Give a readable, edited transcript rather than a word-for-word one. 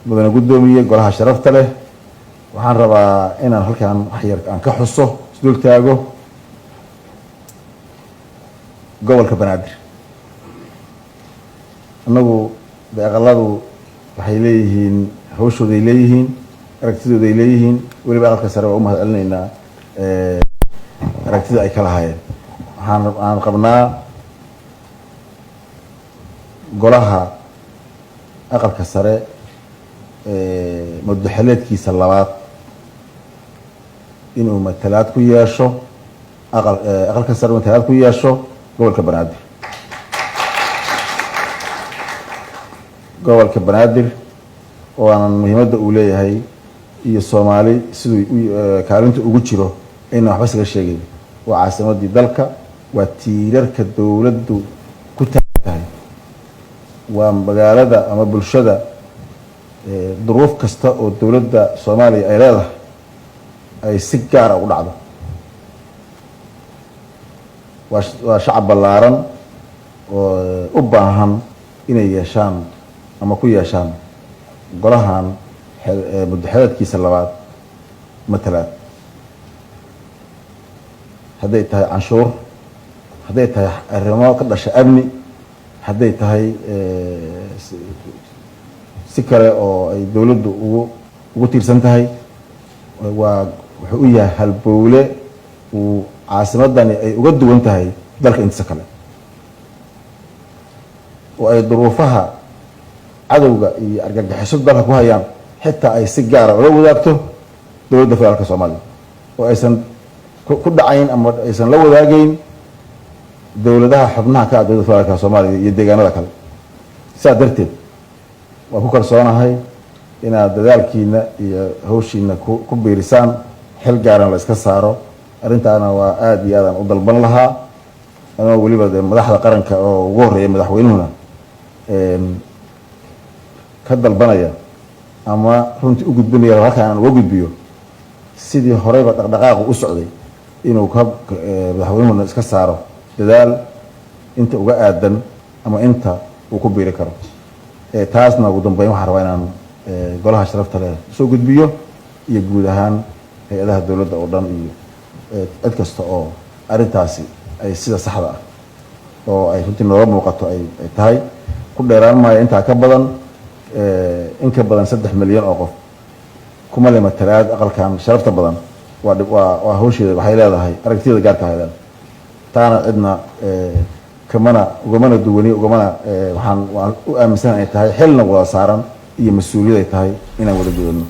mudane guddoomiye golaha sharafta leh waxaan rabaa inaan halkan wax yar aan ka xuso isdul taago gobolka banaadir. annagu aqaladu waxay leeyihiin hawshooday leeyihiin aragtidooday leeyihiin weliba aqalka sare waa u mahad celinaynaa aragtida ay ka lahaayeen. waxaan qabnaa golaha aqalka sare madaxweyneedkiisa labaad inuu matalaad ku yeesho aqalka sare matalaad ku yeesho gobolka banaadir. gobolka banaadir oo aanan muhiimadda uu leeyahay iyo Soomaali siduu kaalinta ugu jiro ayna waxba isaga sheegay. waa caasimadii dalka, waa tiirarka dawladdu ku taagtahay, waa magaalada ama bulshada duruuf kasta oo dawladda Soomaaliya ay leedahay ay si gaar ah u dhacdo. waa shacab ballaaran oo u baahan inay yeeshaan ama ku yeeshaan golahan madaxweyneedkiisa labaad matalaad. hadday tahay canshuur, hadday tahay arrimo ka dhasha amni, hadday tahay si kale oo ay dawladdu ugu tiirsan tahay, wuxuu u yahay halbowle uu caasimadani ay uga duwan tahay dalka intiisa kale, oo ay duruufaha cadowga iyo argagixisada dalka ku hayaan xitaa ay si gaara ula wadaagto dowladda federaalka Soomaaliya, oo aysan ku dhacayn ama aysan la wadaagayn dowladaha xubnaha ka ah dowladda federaalka Soomaaliya iyo deegaanada kale. sidaa darteed waan ku kalsoonahay inaad dadaalkiina iyo hawshiina ku biirisaan, xil gaaran la iska saaro. arrintaana waa aada iyo aadaan u dalban lahaa, anoo weliba de madaxda qaranka oo ugu horreeya madaxweynuhuna ka dalbanaya ama runtii u gudbinaya halkaan aan uga gudbiyo sidii horeyba dhaqdhaqaaqu u socday inuu madaxweynuhuna iska saaro dadaal inta uga aadan ama inta uu ku biiri karo. taasna ugu dambeyn waxaan rabaa inaan golaha sharafta leh soo gudbiyo iyo guud ahaan hay-adaha dowladda oo dhan iyo cid kasta oo arrintaasi ay sida saxda ah oo ay runtii nooga muuqato ay tahay. ku dheeraan maayo intaa ka badan, in ka badan 3 milyan oo qof kuma le matalaad aqalkan sharafta badan. waa hawsheeda waxay leedahay aragtiyada gaarka ah leedahay. taana cidna ugamana duwani waan u aaminsanahay ay tahay xilna wada saaran iyo mas-uuliyad ay tahay inaan wada gudano.